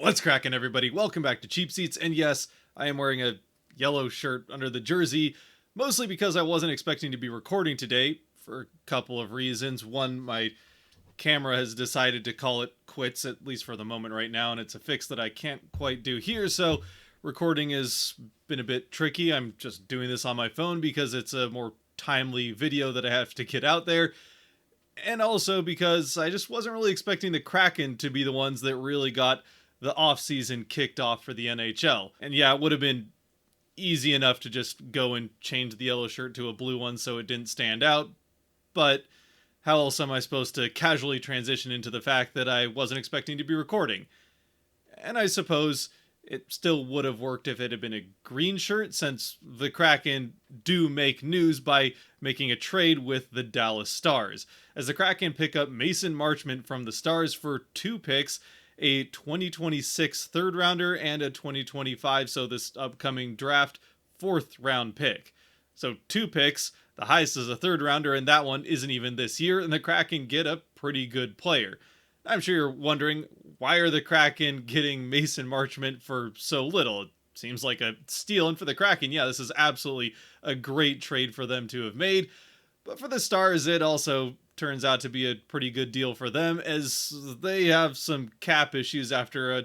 What's cracking, everybody? Welcome back to Cheap Seats. And yes, I am wearing a yellow shirt under the jersey, mostly because I wasn't expecting to be recording today for a couple of reasons. One, my camera has decided to call it quits, at least for the moment right now, and it's a fix that I can't quite do here, so recording has been a bit tricky. I'm just doing this on my phone because it's a more timely video that I have to get out there. And also because I just wasn't really expecting the Kraken to be the ones that really got the offseason kicked off for the NHL. And yeah, it would have been easy enough to just go and change the yellow shirt to a blue one so it didn't stand out. But how else am I supposed to casually transition into the fact that I wasn't expecting to be recording? And I suppose it still would have worked if it had been a green shirt, since the Kraken do make news by making a trade with the Dallas Stars, as the Kraken pick up Mason Marchment from the Stars for 2 picks, a 2026 third rounder and a 2025, so this upcoming draft, 4th round pick. So 2 picks, the highest is a third rounder, and that one isn't even this year, and the Kraken get a pretty good player. I'm sure you're wondering, why are the Kraken getting Mason Marchment for so little? It seems like a steal, and for the Kraken, yeah, this is absolutely a great trade for them to have made. But for the Stars, it also turns out to be a pretty good deal for them, as they have some cap issues after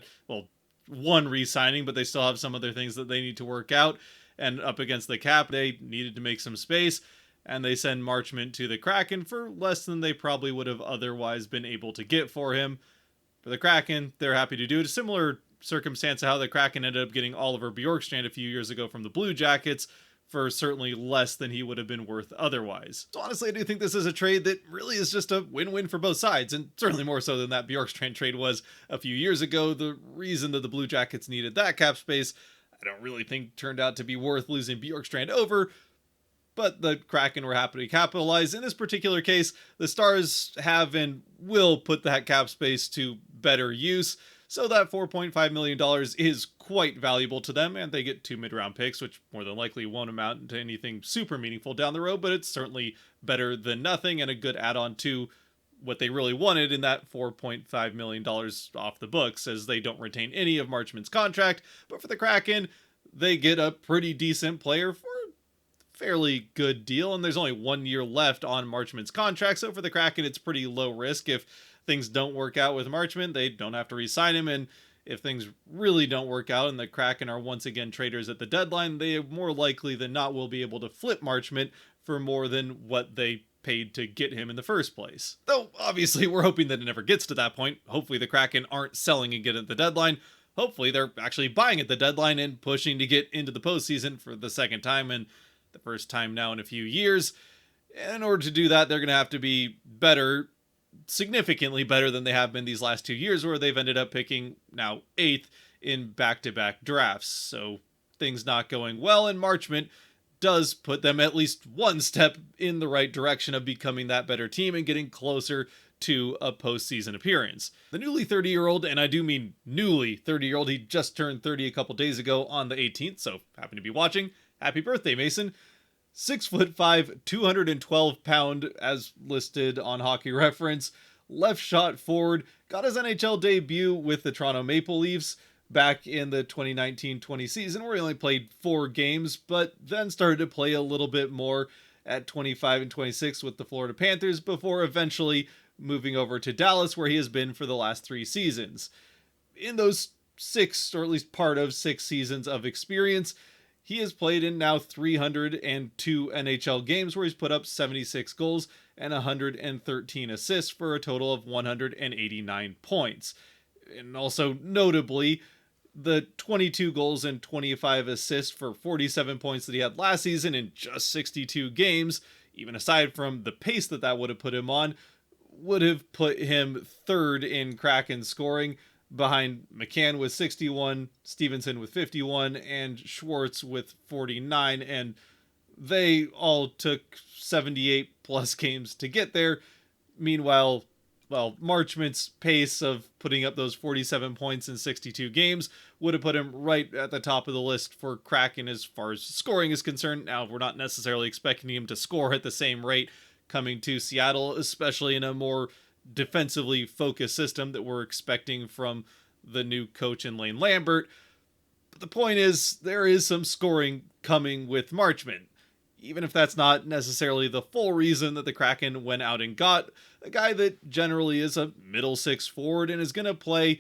one re-signing, but they still have some other things that they need to work out. And up against the cap, they needed to make some space, and they send Marchment to the Kraken for less than they probably would have otherwise been able to get for him. For the Kraken, they're happy to do it. A similar circumstance to how the Kraken ended up getting Oliver Bjorkstrand a few years ago from the Blue Jackets for certainly less than he would have been worth otherwise. So honestly, I do think this is a trade that really is just a win-win for both sides, and certainly more so than that Bjorkstrand trade was a few years ago. The reason that the Blue Jackets needed that cap space, I don't really think turned out to be worth losing Bjorkstrand over, but the Kraken were happy to capitalize. In this particular case, the Stars have and will put that cap space to better use, so that $4.5 million is quite valuable to them, and they get 2 mid-round picks, which more than likely won't amount to anything super meaningful down the road, but it's certainly better than nothing and a good add-on to what they really wanted in that $4.5 million off the books, as they don't retain any of Marchman's contract. But for the Kraken, they get a pretty decent player for fairly good deal, and there's only 1 year left on Marchman's contract, so for the Kraken it's pretty low risk. If things don't work out with Marchman, they don't have to re-sign him, and if things really don't work out and the Kraken are once again traders at the deadline, they more likely than not will be able to flip Marchman for more than what they paid to get him in the first place. Though obviously we're hoping that it never gets to that point. Hopefully the Kraken aren't selling again at the deadline. Hopefully they're actually buying at the deadline and pushing to get into the postseason for the second time, and the first time now in a few years. In order to do that, they're going to have to be better, significantly better than they have been these last 2 years, where they've ended up picking now 8th in back-to-back drafts. So things not going well, and Marchment does put them at least one step in the right direction of becoming that better team and getting closer to a postseason appearance. The newly 30-year-old, and I do mean newly 30-year-old, he just turned 30 a couple days ago on the 18th, so happen to be watching. Happy birthday, Mason. 6'5", 212-pound, as listed on Hockey Reference. Left shot forward. Got his NHL debut with the Toronto Maple Leafs back in the 2019-20 season, where he only played 4 games, but then started to play a little bit more at 25 and 26 with the Florida Panthers, before eventually moving over to Dallas, where he has been for the last 3 seasons. In those 6, or at least part of 6 seasons of experience, he has played in now 302 NHL games, where he's put up 76 goals and 113 assists for a total of 189 points. And also, notably, the 22 goals and 25 assists for 47 points that he had last season in just 62 games, even aside from the pace that would have put him on, would have put him 3rd in Kraken scoring, behind McCann with 61, Stevenson with 51, and Schwartz with 49, and they all took 78 plus games to get there. Meanwhile, Marchment's pace of putting up those 47 points in 62 games would have put him right at the top of the list for Kraken as far as scoring is concerned. Now, we're not necessarily expecting him to score at the same rate coming to Seattle, especially in a more defensively focused system that we're expecting from the new coach in Lane Lambert. But the point is, there is some scoring coming with Marchman. Even if that's not necessarily the full reason that the Kraken went out and got a guy that generally is a middle six forward and is going to play.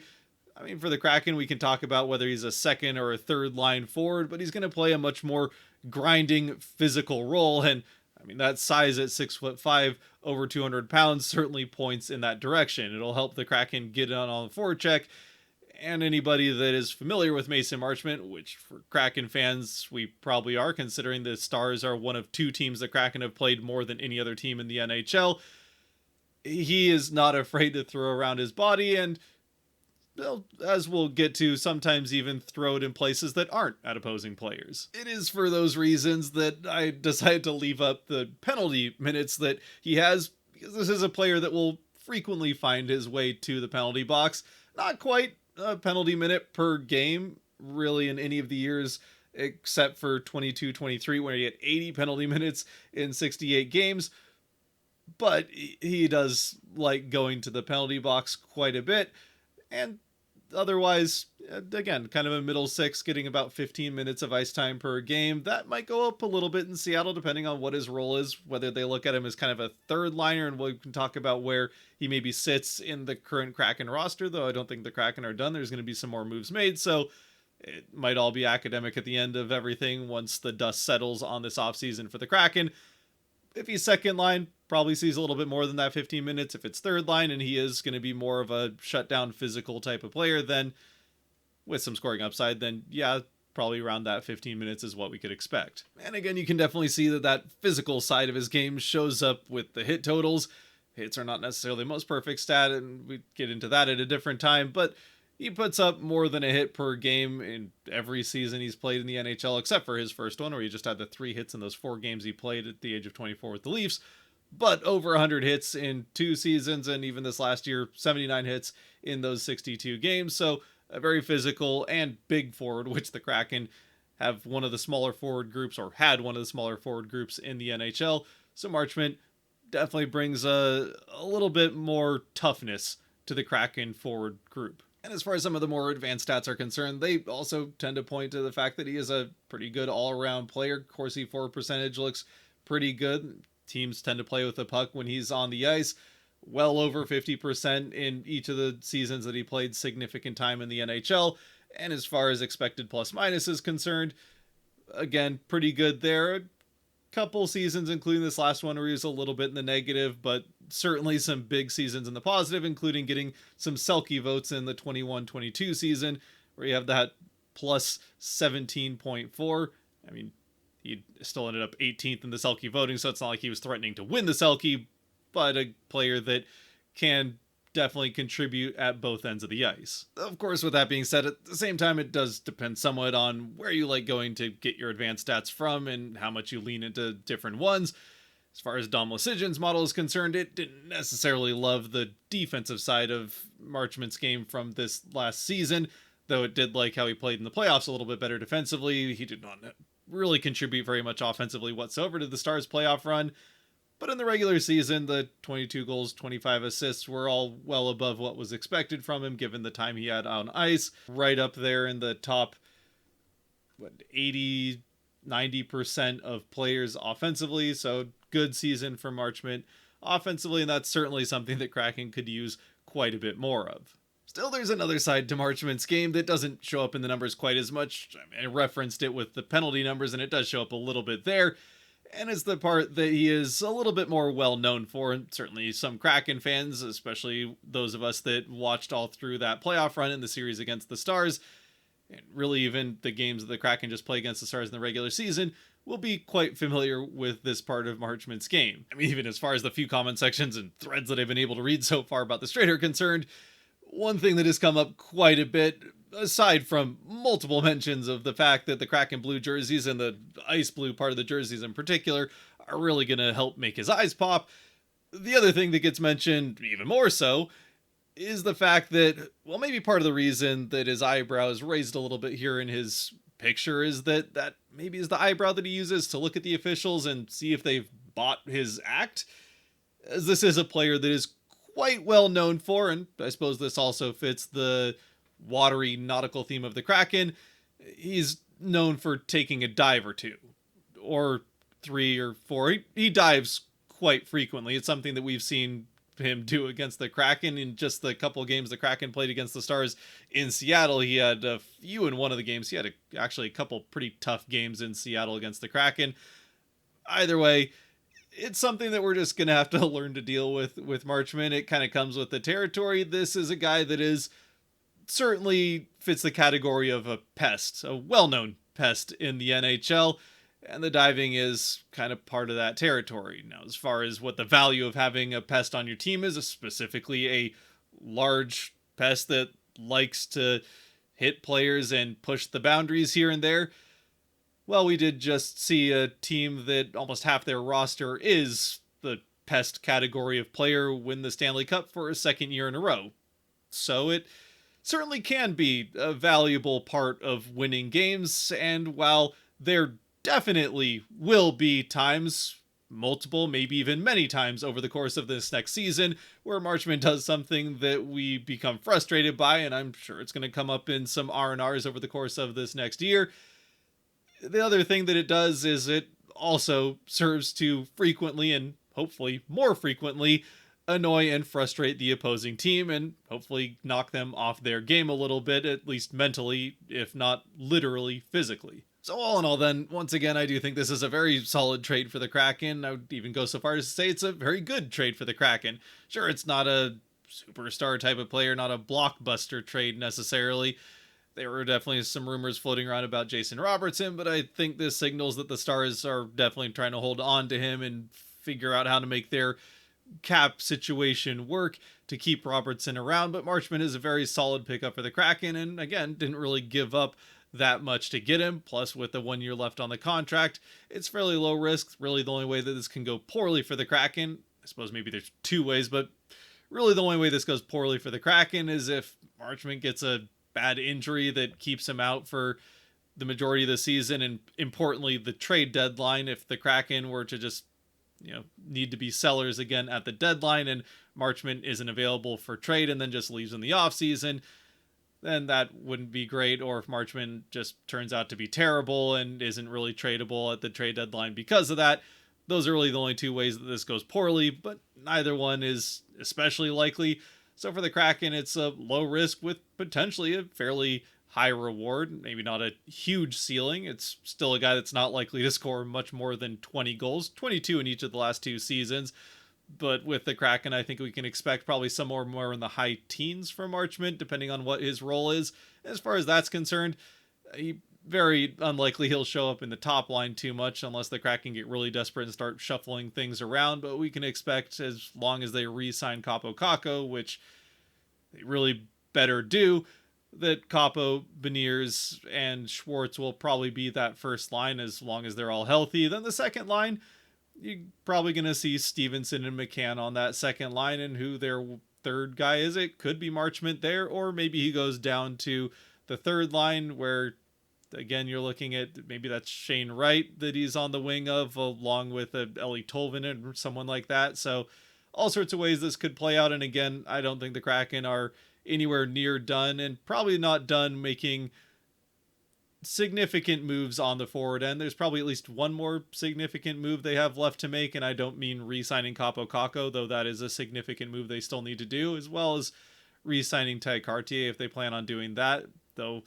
I mean, for the Kraken, we can talk about whether he's a second or a third line forward, but he's going to play a much more grinding physical role. And I mean, that size at 6'5", over 200 pounds certainly points in that direction. It'll help the Kraken get on the forecheck. And anybody that is familiar with Mason Marchment, which for Kraken fans we probably are, considering the Stars are one of two teams that Kraken have played more than any other team in the NHL, he is not afraid to throw around his body and, well, as we'll get to, sometimes even throw it in places that aren't at opposing players. It is for those reasons that I decided to leave up the penalty minutes that he has, because this is a player that will frequently find his way to the penalty box. Not quite a penalty minute per game, really, in any of the years, except for 22-23, where he had 80 penalty minutes in 68 games. But he does like going to the penalty box quite a bit. And otherwise, again, kind of a middle six, getting about 15 minutes of ice time per game. That might go up a little bit in Seattle, depending on what his role is, whether they look at him as kind of a third liner, and we can talk about where he maybe sits in the current Kraken roster, though I don't think the Kraken are done. There's going to be some more moves made, so it might all be academic at the end of everything once the dust settles on this offseason for the Kraken. If he's second line, probably sees a little bit more than that 15 minutes. If it's third line and he is going to be more of a shutdown physical type of player, then with some scoring upside, then yeah, probably around that 15 minutes is what we could expect. And again, you can definitely see that that physical side of his game shows up with the hit totals. Hits are not necessarily the most perfect stat, and we get into that at a different time, but he puts up more than a hit per game in every season he's played in the NHL, except for his first one, where he just had the 3 hits in those 4 games he played at the age of 24 with the Leafs. But over 100 hits in 2 seasons, and even this last year, 79 hits in those 62 games. So a very physical and big forward, which the Kraken have one of the smaller forward groups, or had one of the smaller forward groups in the NHL. So Marchment definitely brings a little bit more toughness to the Kraken forward group. And as far as some of the more advanced stats are concerned, they also tend to point to the fact that he is a pretty good all-around player. Corsi forward percentage looks pretty good. Teams tend to play with the puck when he's on the ice. Well over 50% in each of the seasons that he played significant time in the NHL. And as far as expected plus-minus is concerned, again, pretty good there. Couple seasons, including this last one where he was a little bit in the negative, but certainly some big seasons in the positive, including getting some Selke votes in the 21-22 season, where you have that plus 17.4. I mean, he still ended up 18th in the Selke voting, so it's not like he was threatening to win the Selke, but a player that can definitely contribute at both ends of the ice. Of course, with that being said, at the same time, it does depend somewhat on where you like going to get your advanced stats from and how much you lean into different ones. As far as Dom Luszczyszyn's model is concerned, it didn't necessarily love the defensive side of Marchment's game from this last season, though it did like how he played in the playoffs a little bit better defensively. He did not really contribute very much offensively whatsoever to the Stars' playoff run. But in the regular season, the 22 goals, 25 assists were all well above what was expected from him, given the time he had on ice. Right up there in the top, 80, 90% of players offensively. So good season for Marchment offensively, and that's certainly something that Kraken could use quite a bit more of. Still, there's another side to Marchment's game that doesn't show up in the numbers quite as much. I referenced it with the penalty numbers, and it does show up a little bit there. And it's the part that he is a little bit more well known for, and certainly some Kraken fans, especially those of us that watched all through that playoff run in the series against the Stars, and really even the games that the Kraken just play against the Stars in the regular season, will be quite familiar with this part of Marchment's game. I mean, even as far as the few comment sections and threads that I've been able to read so far about the Strait are concerned, one thing that has come up quite a bit, aside from multiple mentions of the fact that the Kraken blue jerseys and the ice blue part of the jerseys in particular are really going to help make his eyes pop, the other thing that gets mentioned even more so is the fact that, well, maybe part of the reason that his eyebrow is raised a little bit here in his picture is that maybe is the eyebrow that he uses to look at the officials and see if they've bought his act, as this is a player that is quite well known for, and I suppose this also fits the watery nautical theme of the Kraken, he's known for taking a dive or two, or three or four. He dives quite frequently. It's something that we've seen him do against the Kraken in just the couple of games the Kraken played against the Stars in Seattle. He had a few in one of the games. He had actually a couple pretty tough games in Seattle against the Kraken. Either way, it's something that we're just going to have to learn to deal with Marchman. It kind of comes with the territory. This is a guy that is certainly fits the category of a pest, a well-known pest in the NHL, and the diving is kind of part of that territory. Now, as far as what the value of having a pest on your team is, specifically a large pest that likes to hit players and push the boundaries here and there, well, we did just see a team that almost half their roster is the pest category of player win the Stanley Cup for a second year in a row. So it certainly can be a valuable part of winning games, and while there definitely will be times, multiple, maybe even many times over the course of this next season, where Marchman does something that we become frustrated by, and I'm sure it's going to come up in some R&Rs over the course of this next year. The other thing that it does is it also serves to frequently, and hopefully more frequently, annoy and frustrate the opposing team and hopefully knock them off their game a little bit, at least mentally, if not literally physically. So all in all then, once again, I do think this is a very solid trade for the Kraken. I would even go so far as to say it's a very good trade for the Kraken. Sure, it's not a superstar type of player, not a blockbuster trade necessarily. There were definitely some rumors floating around about Jason Robertson, but I think this signals that the Stars are definitely trying to hold on to him and figure out how to make their cap situation work to keep Robertson around. But Marchman is a very solid pickup for the Kraken, and again, didn't really give up that much to get him. Plus, with the 1 year left on the contract, it's fairly low risk. Really, the only way that this can go poorly for the Kraken, I suppose maybe there's two ways, but really the only way this goes poorly for the Kraken is if Marchman gets a bad injury that keeps him out for the majority of the season, and importantly the trade deadline. If the Kraken were to just need to be sellers again at the deadline and Marchman isn't available for trade and then just leaves in the offseason, then that wouldn't be great. Or if Marchman just turns out to be terrible and isn't really tradable at the trade deadline because of that, those are really the only two ways that this goes poorly, but neither one is especially likely. So for the Kraken, it's a low risk with potentially a fairly high reward. Maybe not a huge ceiling. It's still a guy that's not likely to score much more than 20 goals, 22 in each of the last two seasons. But with the Kraken, I think we can expect probably somewhere more in the high teens from Marchment, depending on what his role is. As far as that's concerned, very unlikely he'll show up in the top line too much unless the Kraken get really desperate and start shuffling things around. But we can expect, as long as they re-sign Capo Kakko, which they really better do, that Capo, Beniers, and Schwartz will probably be that first line as long as they're all healthy. Then the second line, you're probably going to see Stevenson and McCann on that second line, and who their third guy is. It could be Marchment there, or maybe he goes down to the third line where, again, you're looking at maybe that's Shane Wright that he's on the wing of, along with Ellie Tolvanen or someone like that. So all sorts of ways this could play out. And again, I don't think the Kraken are anywhere near done, and probably not done making significant moves on the forward end. There's probably at least one more significant move they have left to make, and I don't mean re-signing Capo Kakko, though that is a significant move they still need to do, as well as re-signing Ty Cartier if they plan on doing that, though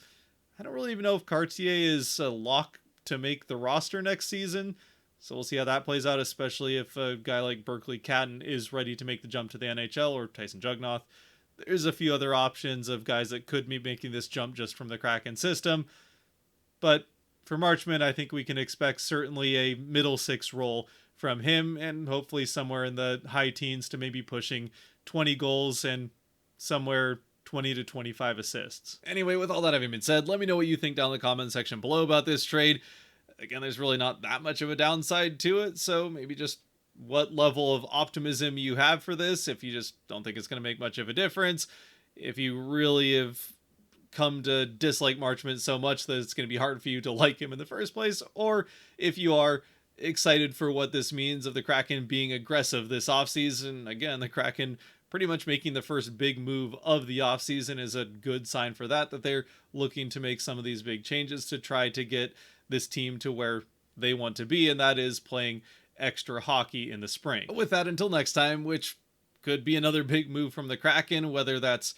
I don't really even know if Cartier is a lock to make the roster next season. So we'll see how that plays out, especially if a guy like Berkeley Catton is ready to make the jump to the NHL, or Tyson Jugnoth. There's a few other options of guys that could be making this jump just from the Kraken system. But for Marchman, I think we can expect certainly a middle six role from him, and hopefully somewhere in the high teens to maybe pushing 20 goals and somewhere 20 to 25 assists. Anyway, with all that having been said, let me know what you think down in the comment section below about this trade. Again, there's really not that much of a downside to it, so maybe just what level of optimism you have for this, if you just don't think it's going to make much of a difference, if you really have come to dislike Marchman so much that it's going to be hard for you to like him in the first place, or if you are excited for what this means of the Kraken being aggressive this offseason. Again, the Kraken pretty much making the first big move of the offseason is a good sign for that they're looking to make some of these big changes to try to get this team to where they want to be, and that is playing extra hockey in the spring. But with that, until next time, which could be another big move from the Kraken, whether that's,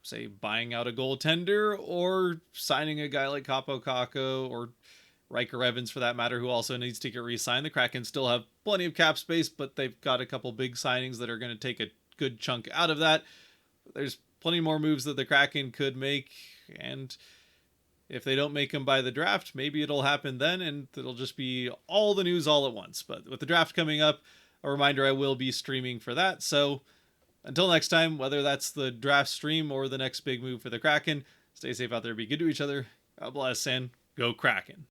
say, buying out a goaltender or signing a guy like Capo Caco or Riker Evans for that matter, who also needs to get re-signed. The Kraken still have plenty of cap space, but they've got a couple big signings that are going to take a good chunk out of that. There's plenty more moves that the Kraken could make, and if they don't make them by the draft, maybe it'll happen then, and it'll just be all the news all at once. But with the draft coming up, a reminder, I will be streaming for that. So until next time, whether that's the draft stream or the next big move for the Kraken, stay safe out there, be good to each other. God bless, and go Kraken.